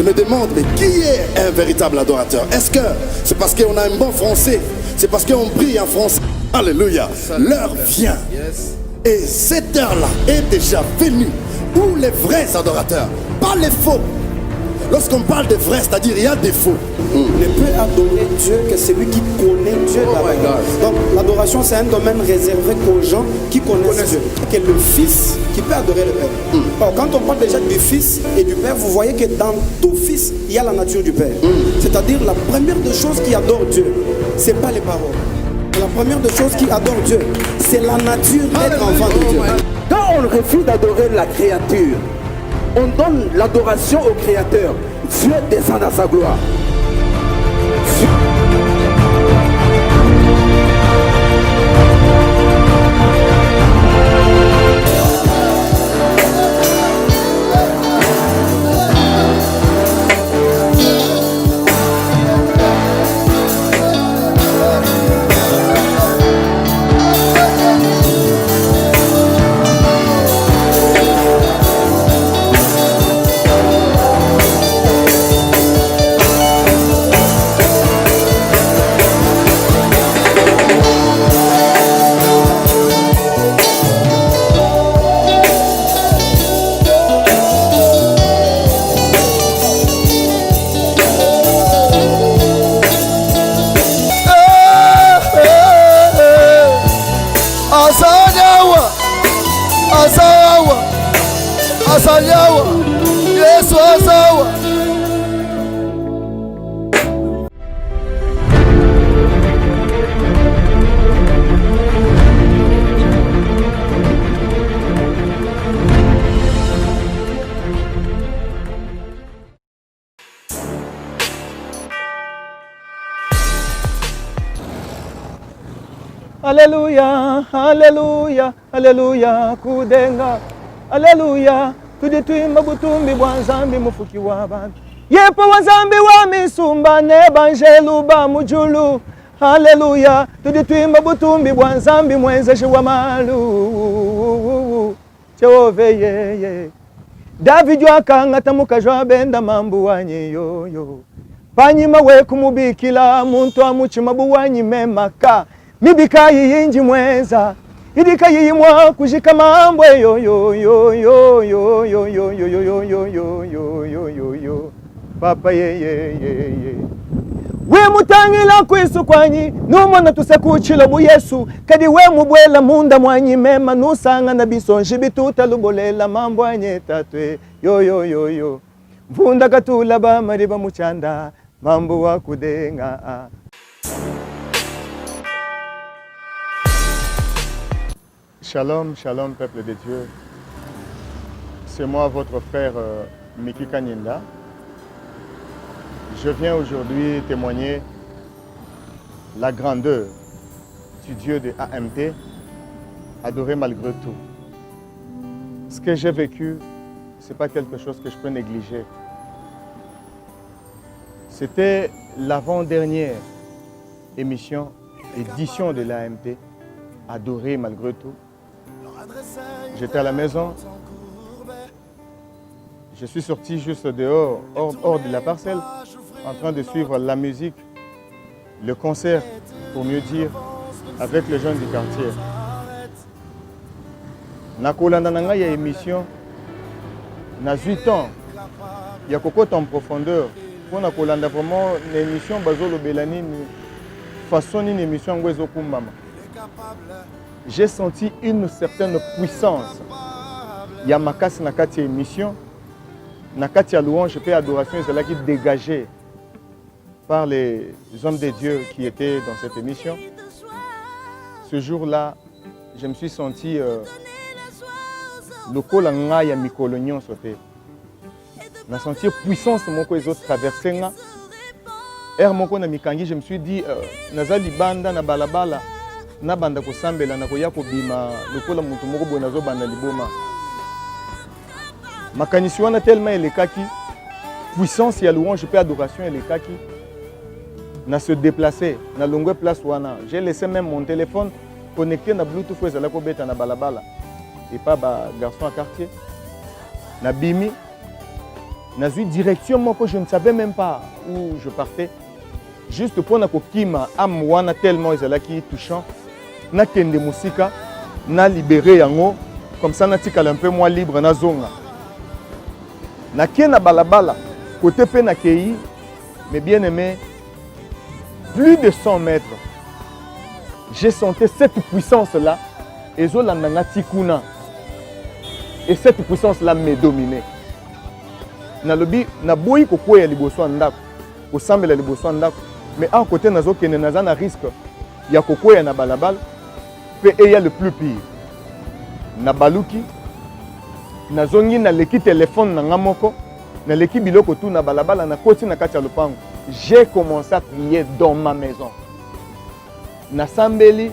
me demande, mais qui est un véritable adorateur? Est-ce que c'est parce qu'on a un bon français? C'est parce qu'on prie en français? Alléluia. L'heure vient. Et cette heure-là est déjà venue où les vrais adorateurs, pas les faux. Lorsqu'on parle de vrai, c'est-à-dire il y a des faux. Ne peut adorer Dieu que celui qui connaît Dieu. Donc l'adoration, c'est un domaine réservé qu'aux gens qui connaissent Dieu. Que le Fils qui peut adorer le Père. Alors, quand on parle déjà du Fils et du Père, vous voyez que dans tout Fils, il y a la nature du Père. C'est-à-dire la première des choses qui adore Dieu, ce n'est pas les paroles. La première des choses qui adore Dieu, c'est la nature d'être enfant de Dieu. Quand on refuse d'adorer la créature, on donne l'adoration au Créateur. Dieu descend dans sa gloire. Asayawa, Yesu asawa. Alléluia, alléluia, alléluia, kudenga. Alléluia, tuditwimba butumbi bwa nzambi mufuki w'abantu. Yepo wazambi wa misumba n'ebanjelu ba mujulu. Alléluia, tuditwimba butumbi bwa nzambi mwenzeshi wa malu. Jehove yeye. David wakangata mukajwa benda mambu wanye yoyo. Panyima we kumubikila muntu amuchima buwanyi memaka. Mibika yinji mwenza. Idika yimwa kujika mambo yo yo yo yo yo yo yo yo yo yo yo yo yo yo yo papa ye we mutangila kwisu kwanyi numona tusekuchilo bu Yesu kadi we mubwela munda mwanyi mema nusanga na bisonji bituta lubolela mambo anye tatwe yo yo yo yo mvunda katula ba mariba muchanda mambo wa kudenga. Shalom, shalom peuple de Dieu. C'est moi votre frère Miki Kanyinda. Je viens aujourd'hui témoigner la grandeur du Dieu de AMT, adoré malgré tout. Ce que j'ai vécu, ce n'est pas quelque chose que je peux négliger. C'était l'avant-dernière édition de l'AMT, adoré malgré tout. J'étais à la maison, je suis sorti juste dehors, hors de la parcelle, en train de suivre la musique, le concert, pour mieux dire, avec les jeunes du quartier. Nakolanda nanga ya émission, na 8 ans, il y a coco en profondeur. Pour nakolanda vraiment l'émission bazolo belani façon une émission ngwezo kumbama. J'ai senti une certaine puissance. Il y a makasi nakati émission, nakati ya louange et adoration, c'est là qui dégagé par les hommes de Dieu qui étaient dans cette émission. Ce jour-là, je me suis senti le col en ya mikolonyon sauté. J'ai senti puissance mon les autres traversé. Mon na mikangi, je me suis dit nazali banda na balabala. Na banda ko sambela na ko yako bima lokola mutu moko boye nazo banda liboma makanisi wana tellement elekaki puissance ya louange pe adoration elekaki na se déplacer na longue place wana. J'ai laissé même mon téléphone connecté na bluetooth ezala ko beta na balabala et pas ba garçon à quartier na bimi Nazui direction moi que je ne savais même pas où je partais. Juste pour na kokima amwana tellement ezalaki touchant. Na kende musika, na libéré yango comme ça na tikala un peu moins libre na zonga. Na kena balabala côté pe na kei, mais bien aimé, plus de 100 mètres. J'ai senti cette puissance-là, et cette puissance-là me dominait. Nalobi, na boyi koko ya liboso andako, osambela liboso andako, mais à côté nazo kene nazana risque, ya koko ya na balabala, pe eya le plus pire. Na baluki, nazongi na leki téléphone na ngamoko, na leki biloko tout na balabala na koti na kati ya lopango. J'ai commencé à prier dans ma maison. Na sambeli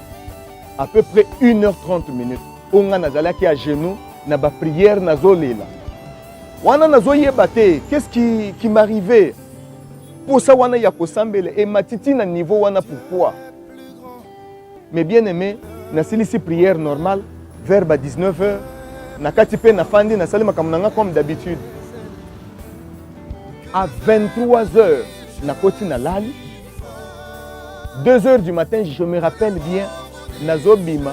à peu près 1h30 minutes. Onga nazalaki à genoux na ba prière nazolela. Wana nazoyeba te, qu'est-ce qui m'arrivait? Pour ça wana ya ko sambele et matiti na niveau wana pourquoi? Mais bien aimé, na silisi prière normale vers 19h. Na kati pe na fandi na salima kamunanga comme d'habitude. À 23h, na koti na lali. 2h du matin, je me rappelle bien, nazo bima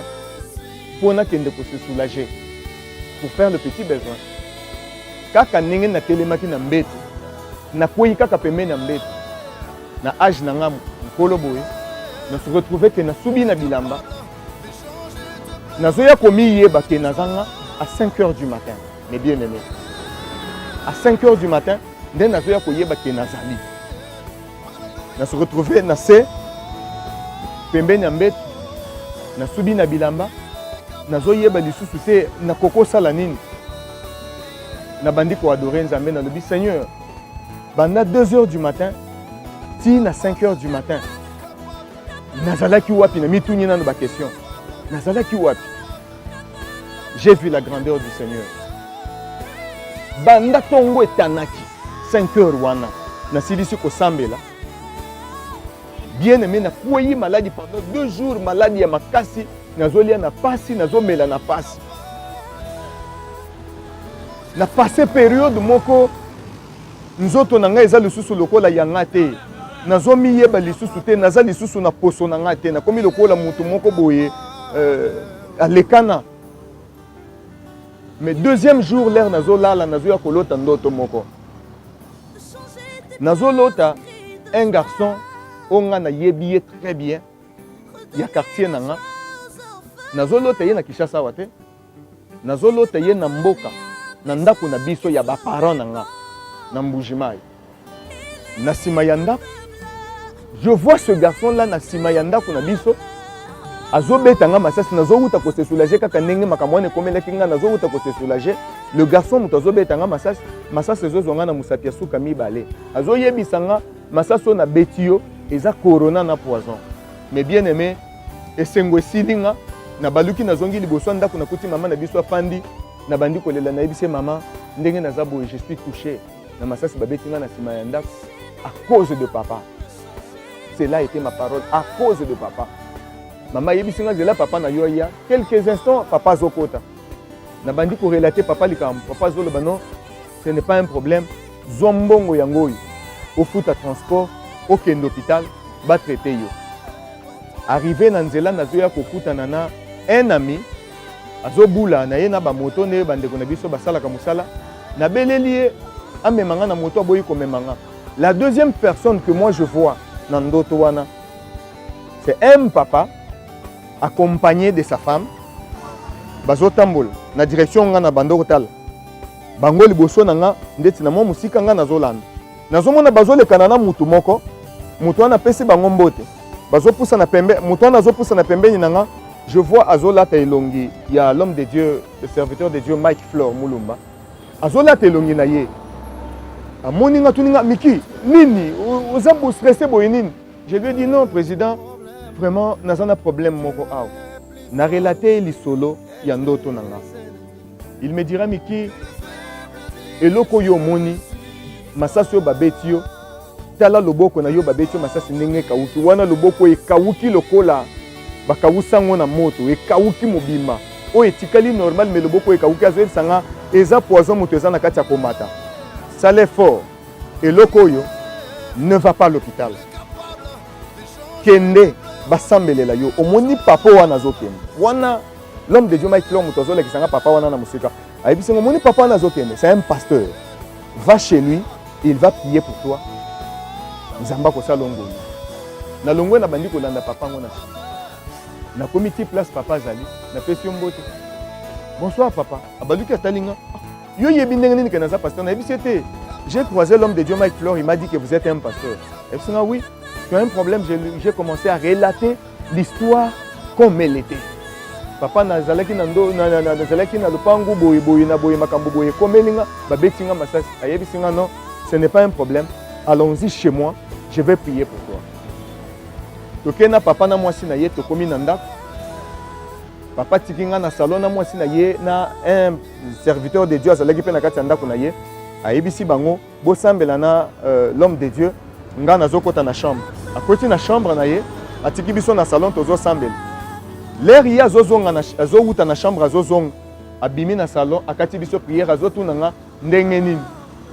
pour na kende ko se soulager, pour faire le petit besoin. Kaka nenge na telemaki na mbeto, na koyi kaka pembe na mbeto, na âge na ngamu, nkolo boye, na se retrouver que na subi na bilamba. Nazo ya komi yeba ke nazanga à 5h du matin, mais bien aimé. À 5h du matin, nde nazo ya koyeba ke nazali. Na se retrouver na se pembe na mbeto, na subi na bilamba, nazo yeba lisusu te na koko sala nini. Na bandi ko adorer Nzambe na lobi Seigneur. Banda 2h du matin, ti na 5h du matin. Nazalaki wapi na mituni na ba question. Nazalaki wapi. J'ai vu la grandeur du Seigneur. Banda tongo etanaki 5h wana na silisi ko sambela. Bien aimé na kuyi maladie pendant 2 jours, maladie ya makasi, nazolia na pasi, nazomela na pasi. Na passé période moko nzoto na ngai eza lisusu lokola yanga te. Nazomi yeba lisusu te, naza lisusu na poso na ngai te. Na komi lokola mutu moko boye alekana. Mais deuxième jour l'air nazolala nazoya kolota ndoto moko. Nazolota un garçon onga na yebi très bien ya quartier nanga. Nazolota ye na Kinshasa wate. Nazolota ye na mboka. Na ndako na biso ya ba parents nanga na Mbujimai. Na sima ya ndako, je vois ce garçon là na sima ya ndako na biso azobeta nga masasi nazowuta ko se soulager kaka ndenge makamwane komelaki nga nazowuta ko se soulager. Le garçon muto azobeta nga masasi ezozonga na musapia suka mibale. Azoyebisa nga masasi na betio eza corona na poison. Mais bien aimé, esengo esilinga na baluki nazongi liboso ndako na kuti mama na biso afandi. Na bandi kolela na yebise maman ndenge naza boye je suis touché na masasi babeti nga na sima ya ndako à cause de papa. Cela a été ma parole, à cause de papa. Maman yebise nga zela papa na yoya quelques instants papa zokota. Na bandi ko relater papa likambo papa zolo bano ce n'est pas un problème zombongo yangoyi au foot à transport au kendo hôpital ba traiter yo. Arrivé na nzela na zoya kokuta na un ami azobula na ye na ba moto ne bandeko na biso basala ka musala na beleli amemanga na moto aboyi ko memanga. La deuxième personne que moi je vois na ndoto wana c'est un papa accompagné de sa femme bazotambola na direction nga na bandoko tala bango liboso na nga ndeti na mo musika nga nazolanda nazomona bazolekana na mutu moko mutu wana pesi bango mbote bazopusa na pembe mutu wana azopusa na pembeni na nga. Je vois Azola Tailongi, il y a l'homme de Dieu, le serviteur de Dieu, Mike Fleur Moulumba. Azola Tailongi na ye. A moninga tuninga miki, nini, ozabu stressé boyenini. Je lui ai dit non, président, vraiment, nazana problème moko aw. Na relaté li solo yandoto nanga. Il me dira miki, eloko yo moni, masasi yo babeti yo, tala loboko na yo babeti yo masasi ndenge kauki, wana loboko e kauki lokola. Bakawusango na moto ekawuki mobima o etikali normal mais loboko ekawuki azo sanga eza poison moto eza na kati ya komata. ça l'effort. Et l'okoyo ne va pas à l'hôpital. Kende, basambelela yo. Omoni papa wana zokende. Wana, l'homme de Dieu Mike Fleur, mutozole qui sanga papa wana na musika. Aïbisi omoni papa wana zokende. C'est un pasteur. Va chez lui, il va prier pour toi. Nzamba ko salongo. Na longo na bandi ko landa papa ngona. Na comité place papa zali, na pesi mbote. Bonsoir papa. Abaluki atalinga. Yo yebi ndenge nini kana za pasteur na yebisi ete. J'ai croisé l'homme de Dieu Mike Fleur, il m'a dit que vous êtes un pasteur. Et puis oui, tu as un problème, j'ai commencé à relater l'histoire comme elle était. Papa nazalaki nando nazalaki na lupangu boye boye na boye makambo boye komelinga babetinga masasi ayebisinga non, ce n'est pas un problème. Allons-y chez moi, je vais prier pour toi. Tokena papa na mwasi na ye tokomi na ndako. Papa tikinga na salon na mwasi na ye na un serviteur de Dieu azalaki pe na kati ya ndako na ye. Aibisi bango bosambela na l'homme de Dieu nga nazokota na chambre. Akoti na chambre na ye atiki biso na salon tozo sambela. L'air ya azozonga na azouta na chambre azozonga abimi na salon akati biso prière azotuna nga ndenge nini.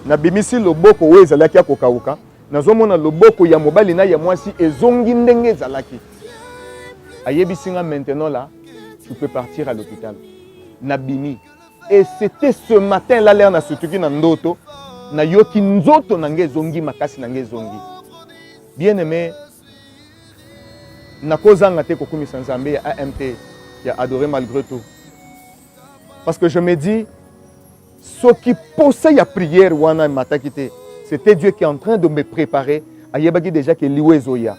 Na bimisi loboko we ezalaki akokauka. Nazomona loboko ya mobali na ya mwasi ezongi ndenge ezalaki. Ayebisi nga maintenant là tu peux partir à l'hôpital. Nabimi. Et c'était ce matin-là, l'air na sutuki na ndoto, na yoki nzoto nange zongi makasi nange zongi. Bien aimé, na kozanga te kokumi sanzambe ya AMT, ya adoré malgré tout. Parce que je me dis, ce qui posait la prière wana matakite, c'était Dieu qui est en train de me préparer à yebaki déjà que liwe zoya.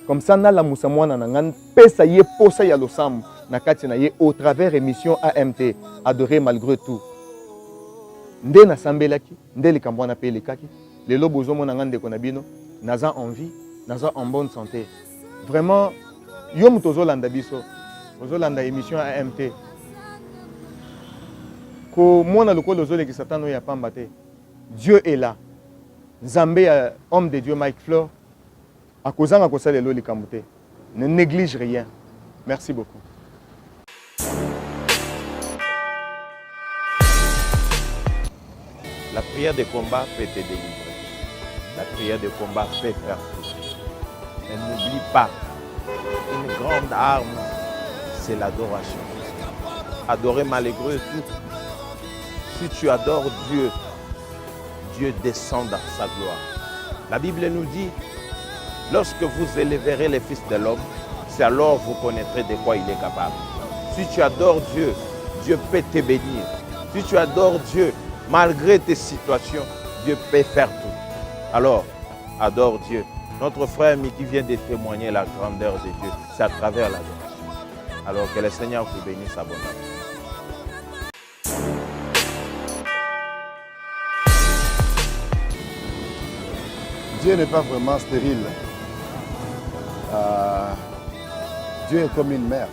Comme ça na la musamwana nangan pesa ye posa ya losam. Nakati na ye au travers émission AMT adoré malgré tout. Nde na sambelaki, nde likambo na pe lekaki. Lelo bozo mona ngande ko na bino, naza en vie, naza en bonne santé. Vraiment yo mutozo landa biso, bozo landa émission AMT. Ko mona lokolo zo leki satano ya pamba te. Dieu est là. Nzambe homme de Dieu Mike Fleur akozanga ko sala lelo likambo te. Ne néglige rien. Merci beaucoup. La prière de combat peut te délivrer. La prière de combat peut faire tout. Mais n'oublie pas, une grande arme, c'est l'adoration. Adorer malgré tout. Si tu adores Dieu, Dieu descend dans sa gloire. La Bible nous dit, lorsque vous élèverez les fils de l'homme, c'est alors vous connaîtrez de quoi il est capable. Si tu adores Dieu, Dieu peut te bénir. Si tu adores Dieu, malgré tes situations, Dieu peut faire tout. Alors, adore Dieu. Notre frère Miki vient de témoigner la grandeur de Dieu. C'est à travers l'adoration. Alors que le Seigneur vous bénisse abondamment. Dieu n'est pas vraiment stérile. Dieu est comme une mère.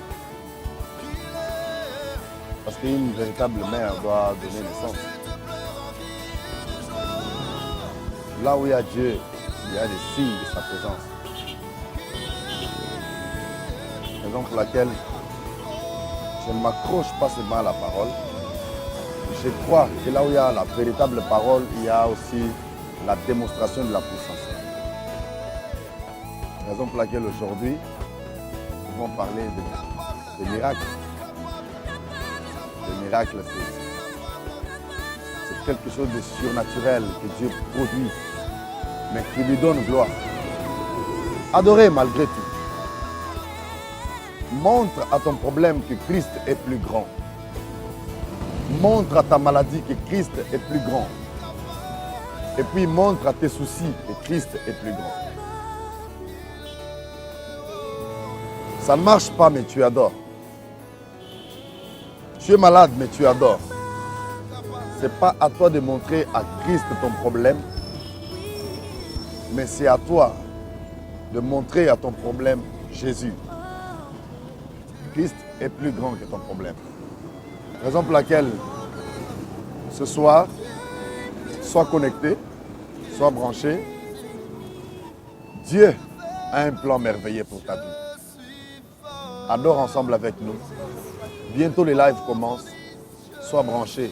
Parce qu'une véritable mère doit donner naissance. Là où il y a Dieu, il y a des signes de sa présence. Raison pour laquelle je ne m'accroche pas seulement à la parole. Je crois que là où il y a la véritable parole, il y a aussi la démonstration de la puissance. Raison pour laquelle aujourd'hui, nous allons parler de miracles. Le miracle, c'est quelque chose de surnaturel que Dieu produit, mais qui lui donne gloire. Adorer malgré tout. Montre à ton problème que Christ est plus grand. Montre à ta maladie que Christ est plus grand. Et puis montre à tes soucis que Christ est plus grand. Ça ne marche pas, mais tu adores. Tu es malade, mais tu adores. Ce n'est pas à toi de montrer à Christ ton problème, mais c'est à toi de montrer à ton problème Jésus. Christ est plus grand que ton problème. Raison pour laquelle, ce soir, sois connecté, sois branché. Dieu a un plan merveilleux pour ta vie. Adore ensemble avec nous. Bientôt les lives commencent. Sois branché.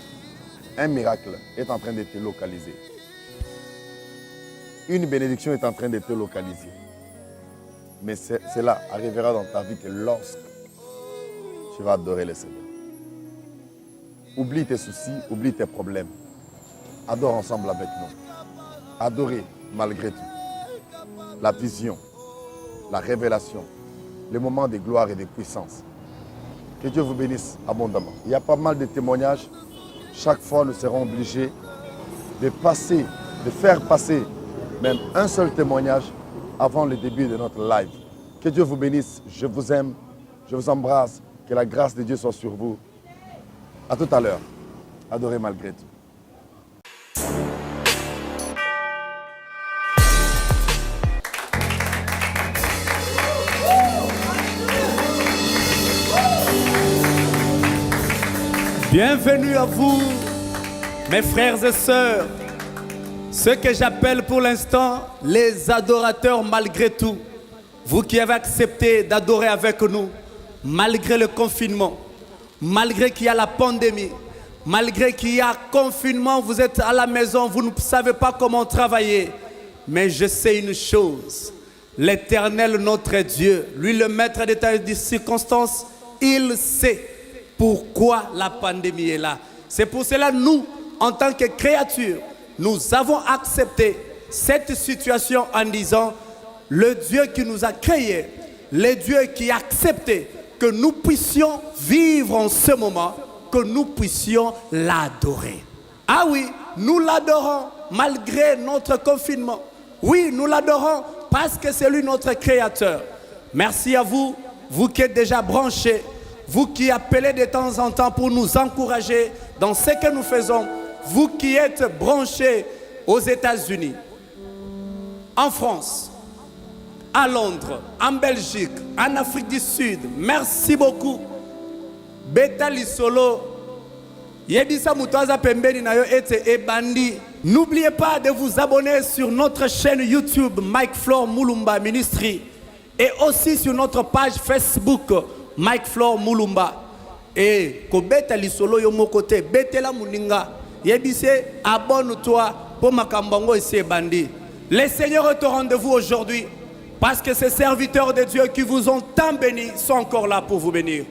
Un miracle est en train de te localiser. une bénédiction est en train de te localiser. Mais cela arrivera dans ta vie que lorsque tu vas adorer le Seigneur. Oublie tes soucis, oublie tes problèmes. Adore ensemble avec nous. Adorer malgré tout. La vision, la révélation, les moments de gloire et de puissance. Que Dieu vous bénisse abondamment. Il y a pas mal de témoignages. Chaque fois, nous serons obligés de faire passer même un seul témoignage avant le début de notre live. Que Dieu vous bénisse. Je vous aime. Je vous embrasse. Que la grâce de Dieu soit sur vous. À tout à l'heure. Adorez malgré tout. Bienvenue à vous, mes frères et sœurs, ceux que j'appelle pour l'instant les adorateurs malgré tout. Vous qui avez accepté d'adorer avec nous, malgré le confinement, malgré qu'il y a la pandémie, malgré qu'il y a confinement, vous êtes à la maison, vous ne savez pas comment travailler. Mais je sais une chose, l'Éternel notre Dieu, lui le maître des circonstances, il sait pourquoi la pandémie est là. C'est pour cela nous, en tant que créatures, nous avons accepté cette situation en disant le Dieu qui nous a créés, le Dieu qui a accepté que nous puissions vivre en ce moment, que nous puissions l'adorer. Ah oui, nous l'adorons malgré notre confinement. Oui, nous l'adorons parce que c'est lui notre créateur. Merci à vous, vous qui êtes déjà branchés, vous qui appelez de temps en temps pour nous encourager dans ce que nous faisons, vous qui êtes branchés aux États-Unis, en France, à Londres, en Belgique, en Afrique du Sud, merci beaucoup. Beta Lisolo, Yedisa Mutaza Pembeni Nayo Ete Ebandi. N'oubliez pas de vous abonner sur notre chaîne YouTube Mike Flor Mulumba Ministry et aussi sur notre page Facebook Mike Flor Mulumba. Et ko beta lisolo yo mokote betela muninga yebise abonne-toi pour makambango ici bandi. Le Seigneur est au rendez-vous aujourd'hui parce que ces serviteurs de Dieu qui vous ont tant bénis sont encore là pour vous bénir.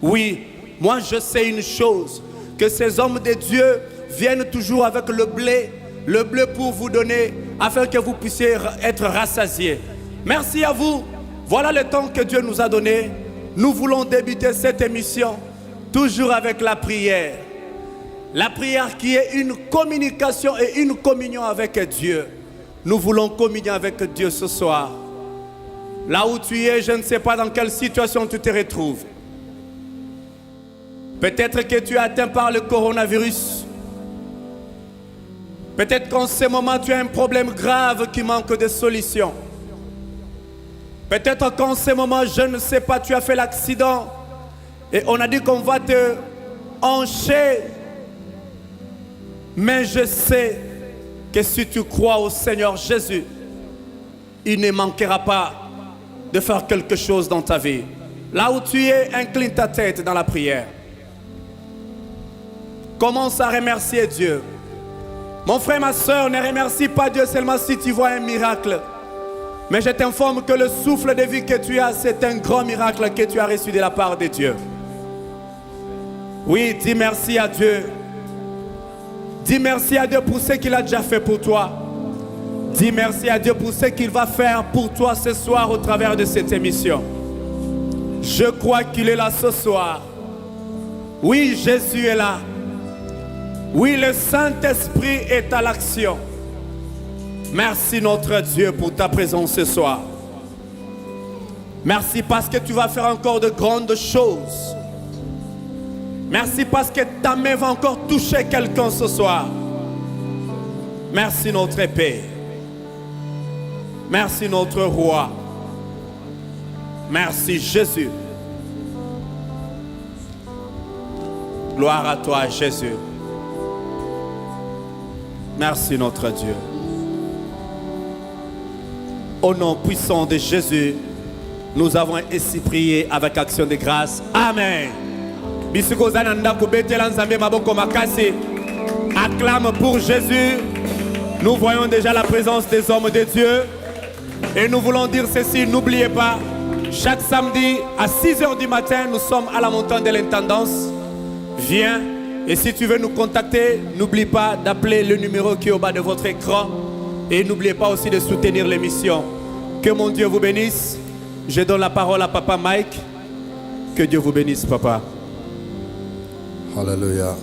Oui, moi je sais une chose, que ces hommes de Dieu viennent toujours avec le blé pour vous donner afin que vous puissiez être rassasiés. Merci à vous. Voilà le temps que Dieu nous a donné. Nous voulons débuter cette émission toujours avec la prière. La prière qui est une communication et une communion avec Dieu. Nous voulons communier avec Dieu ce soir. Là où tu es, je ne sais pas dans quelle situation tu te retrouves. Peut-être que tu es atteint par le coronavirus. Peut-être qu'en ce moment tu as un problème grave qui manque de solution. Peut-être qu'en ce moment, je ne sais pas, tu as fait l'accident et on a dit qu'on va te hancher. Mais je sais que si tu crois au Seigneur Jésus, il ne manquera pas de faire quelque chose dans ta vie. Là où tu es, incline ta tête dans la prière. Commence à remercier Dieu. Mon frère, ma soeur, ne remercie pas Dieu seulement si tu vois un miracle. Mais je t'informe que le souffle de vie que tu as, c'est un grand miracle que tu as reçu de la part de Dieu. Oui, dis merci à Dieu. Dis merci à Dieu pour ce qu'il a déjà fait pour toi. Dis merci à Dieu pour ce qu'il va faire pour toi ce soir au travers de cette émission. Je crois qu'il est là ce soir. Oui, Jésus est là. Oui, le Saint-Esprit est à l'action. Merci notre Dieu pour ta présence ce soir. Merci parce que tu vas faire encore de grandes choses. Merci parce que ta main va encore toucher quelqu'un ce soir. Merci notre Père. Merci notre Roi. Merci Jésus. Gloire à toi Jésus. Merci notre Dieu. Au nom puissant de Jésus, nous avons ainsi prié avec action de grâce. Amen. Acclame pour Jésus. Nous voyons déjà la présence des hommes de Dieu. Et nous voulons dire ceci, n'oubliez pas, chaque samedi à 6h du matin, nous sommes à la montagne de l'intendance. Viens, et si tu veux nous contacter, n'oublie pas d'appeler le numéro qui est au bas de votre écran. Et n'oubliez pas aussi de soutenir l'émission. Que mon Dieu vous bénisse. Je donne la parole à Papa Mike. Que Dieu vous bénisse, Papa. Alléluia.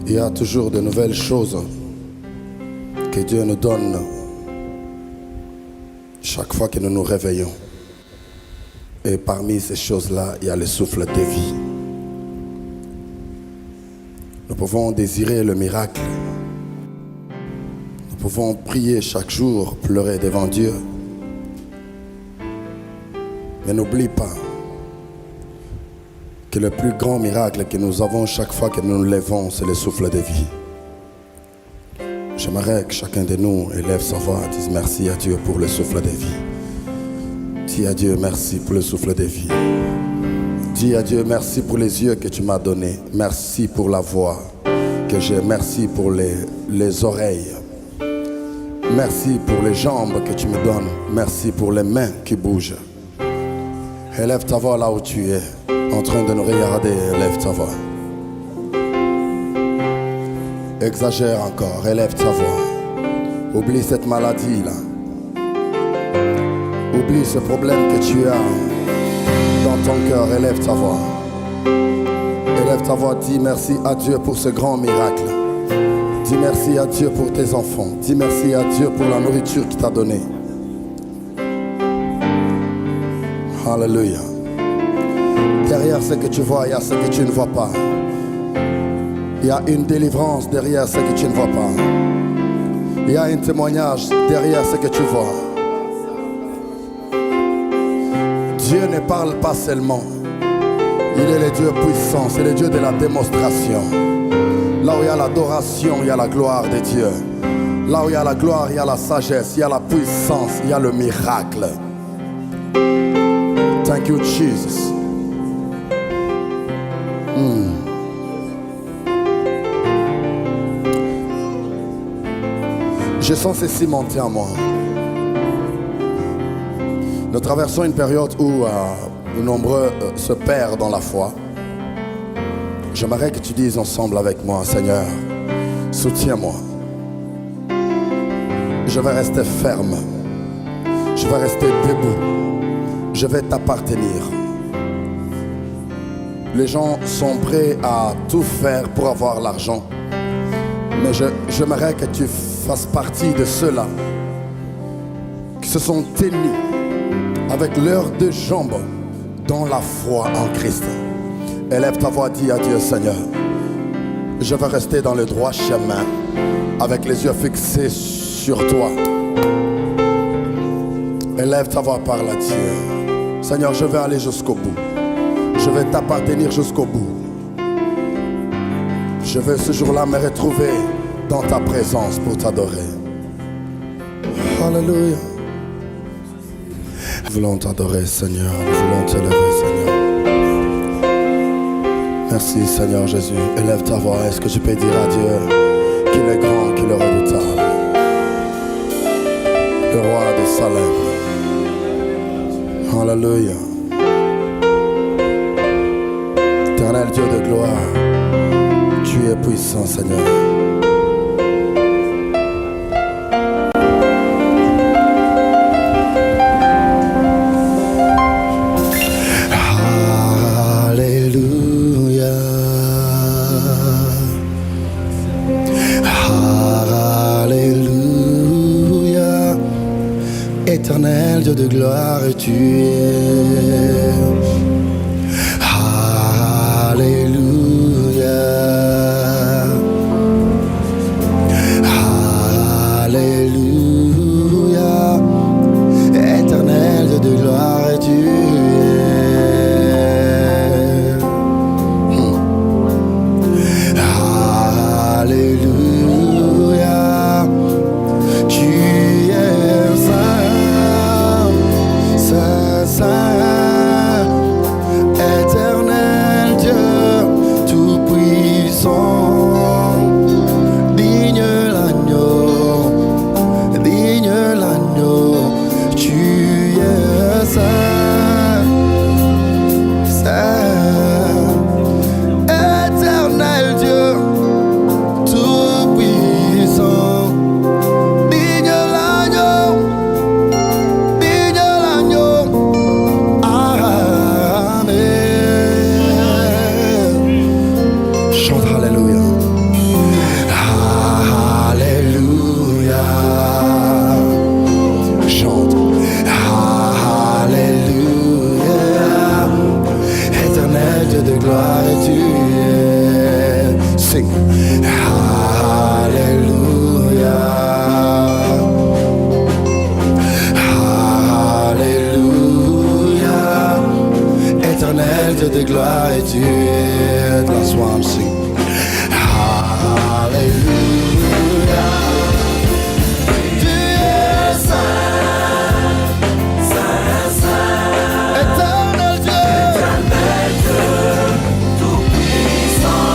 Il y a toujours de nouvelles choses que Dieu nous donne chaque fois que nous nous réveillons. Et parmi ces choses-là, il y a le souffle de vie. Nous pouvons désirer le miracle. Nous pouvons prier chaque jour, pleurer devant Dieu. Mais n'oublie pas que le plus grand miracle que nous avons chaque fois que nous nous levons, c'est le souffle de vie. J'aimerais que chacun de nous élève sa voix et dise merci à Dieu pour le souffle de vie. Dis à Dieu merci pour le souffle de vie. Dis à Dieu merci pour les yeux que tu m'as donnés. Merci pour la voix que j'ai. Merci pour les oreilles. Merci pour les jambes que tu me donnes. Merci pour les mains qui bougent. Élève ta voix là où tu es, en train de nous regarder. Élève ta voix. Exagère encore, élève ta voix. Oublie cette maladie là. Oublie ce problème que tu as dans ton cœur, élève ta voix. Élève ta voix, dis merci à Dieu pour ce grand miracle. Dis merci à Dieu pour tes enfants. Dis merci à Dieu pour la nourriture qu'il t'a donnée. Alléluia. Derrière ce que tu vois, il y a ce que tu ne vois pas. Il y a une délivrance derrière ce que tu ne vois pas. Il y a un témoignage derrière ce que tu vois. Dieu ne parle pas seulement. Il est le Dieu puissant, c'est le Dieu de la démonstration. Là où il y a l'adoration, il y a la gloire de Dieu. Là où il y a la gloire, il y a la sagesse, il y a la puissance, il y a le miracle. Thank you, Jesus. Je sens ceci monter en moi. Nous traversons une période où de nombreux se perdent dans la foi. J'aimerais que tu dises ensemble avec moi, Seigneur, soutiens-moi. Je vais rester ferme. Je vais rester debout. Je vais t'appartenir. Les gens sont prêts à tout faire pour avoir l'argent. Mais j'aimerais que tu fasses partie de ceux-là qui se sont tenus avec leurs deux jambes dans la foi en Christ. Élève ta voix, dis à Dieu, Seigneur, je vais rester dans le droit chemin avec les yeux fixés sur toi. Élève ta voix, parle à Dieu. Seigneur, je vais aller jusqu'au bout. Je vais t'appartenir jusqu'au bout. Je veux ce jour-là me retrouver dans ta présence pour t'adorer. Alléluia. Nous voulons t'adorer, Seigneur. Nous voulons t'élever, Seigneur. Merci, Seigneur Jésus. Élève ta voix. Est-ce que tu peux dire à Dieu qu'il est grand, qu'il est redoutable? Le roi de Salem. Alléluia. Éternel Dieu de gloire, tu es puissant, Seigneur. Alléluia. Alléluia. Éternel Dieu de gloire, tu es. Alléluia. Alléluia. Éternel Dieu de gloire, tu es. Alléluia. Tu es saint, saint, saint. es saint, saint, éternel Dieu, tout-puissant. Digne l'agneau, amen. Chante Alléluia. Alléluia. Chante Alléluia. Éternel Dieu de gloire tu es. Sing Alléluia. Alléluia. Éternel Dieu de gloire et tu es. That's why I'm singing. Alléluia. Tu es saint, saint, saint. Éternel Dieu, tout-puissant.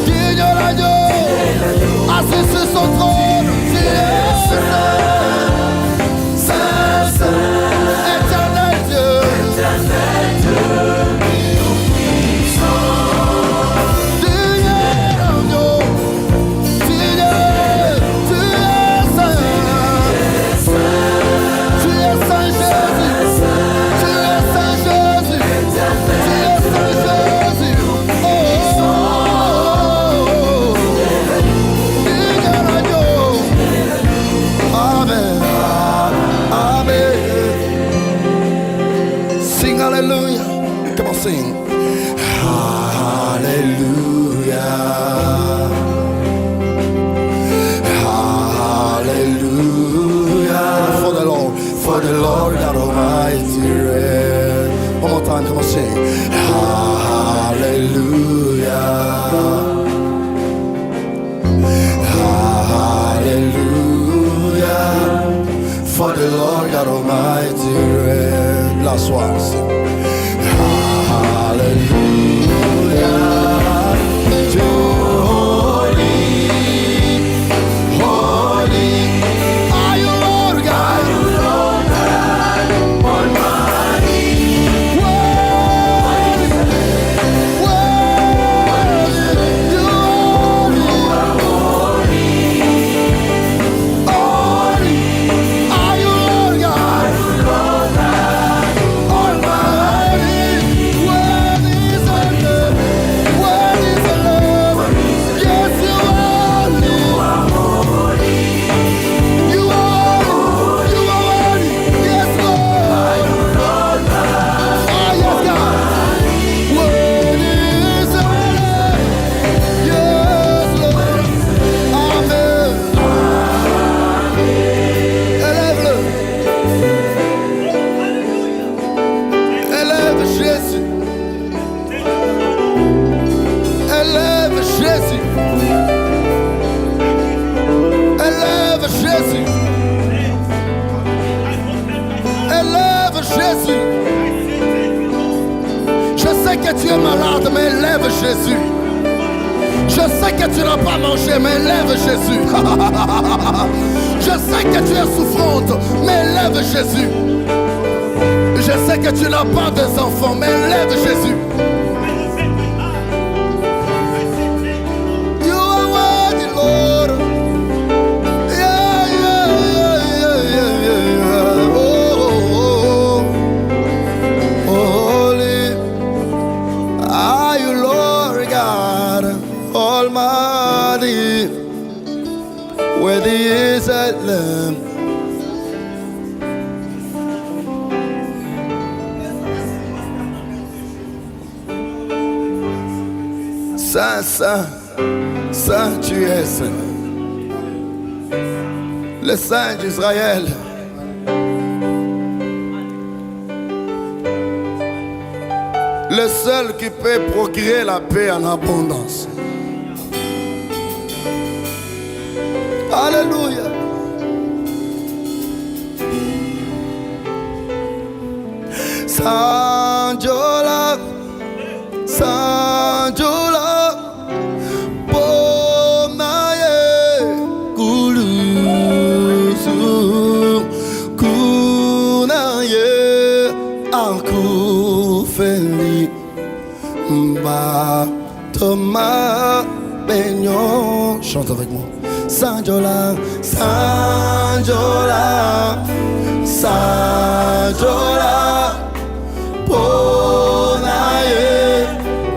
Digne l'agneau, assis sur son trône. Tu es saint, saint, saint. Éternel Dieu, tout-puissant. Digne l'agneau, tu es saint. Tu es saint Jésus, tu es saint Jésus, tu es saint Jésus. Oh, digne l'agneau. Amen, amen. Sing hallelujah. Come on, sing. Hallelujah. Hallelujah. For the Lord God Almighty reign. One more time, come on, sing. Hallelujah. Hallelujah. For the Lord God Almighty reign. Last one, sing. Hallelujah. Holy, holy are you, Lord God. Almighty. Worthy, worthy, you are holy. Holy are you, Lord God. Almighty. Worthy is the Lamb. Worthy is the Lamb. Yes, you are holy. You are worthy. Yes, Lord. Ah, yes, God. Worthy is the Lamb. Yes, Lord. Amen. Élève-le. Élève Jésus. Élève Jésus. Élève Jésus. Élève Jésus. Je sais que tu es malade, mais élève Jésus. Je sais que tu n'as pas mangé, mais élève Jésus. Je sais que tu es souffrante, mais élève Jésus. Je sais que tu n'as pas des enfants, mais élève Jésus. You are worthy, Lord. Yeah, yeah, yeah, yeah, yeah, yeah. Oh, oh, oh. Holy are you, Lord God Almighty. Worthy is that Lamb. Saint, saint, saint, tu es saint. Le saint d'Israël. Le seul qui peut procurer la paix en abondance. Alléluia. Sanjola, Sanjola, Bonaye, Kulusu. Thomas Benyon. Chante avec moi. Sanjola, Sanjola, Sanjola, Ponaye,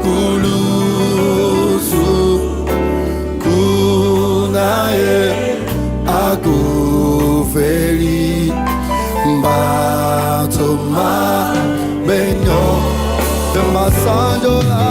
Kulusu, Kunaye, Akufeli, Thomas Benyon, Thomas Sanjola.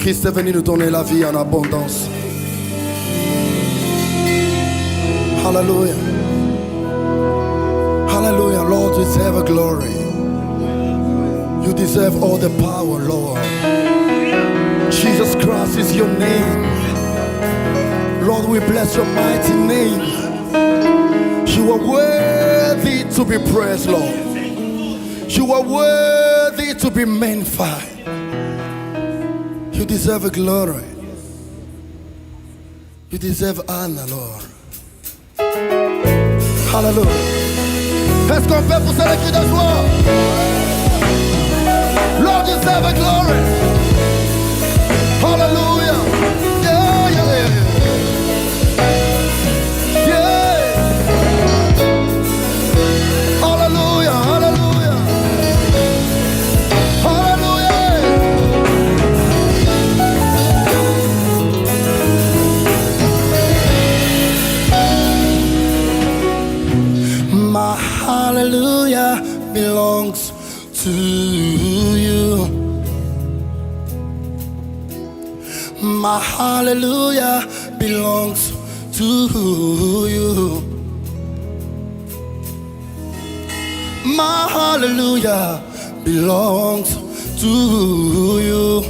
Christ est venu nous donner la vie en abondance. Hallelujah. Hallelujah. Lord, you deserve glory. You deserve all the power, Lord. Jesus Christ is your name. Lord, we bless your mighty name. You are worthy to be praised, Lord. You are worthy to be magnified. You deserve glory. You deserve honor, Lord. Hallelujah. Est-ce qu'on peut pousser les cris de joie? Lord deserve glory. Hallelujah. Yeah, yeah, yeah. Yeah. Hallelujah, hallelujah. Hallelujah. My hallelujah belongs to you. My hallelujah belongs to you. My hallelujah belongs to you.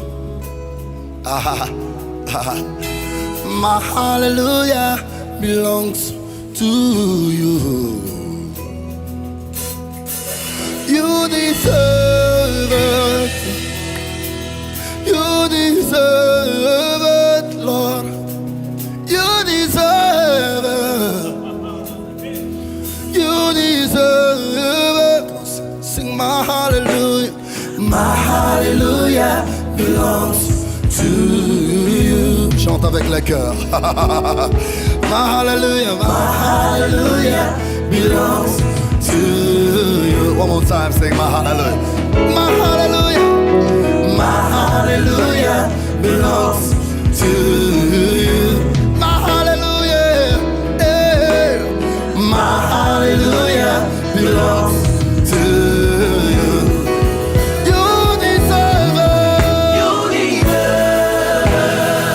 My hallelujah belongs to you. You deserve it. You deserve it, Lord. You deserve it. You deserve it. Sing my hallelujah. My hallelujah belongs to you. Chante avec le cœur. belongs to you. One more time, sing my hallelujah. My hallelujah belongs to you.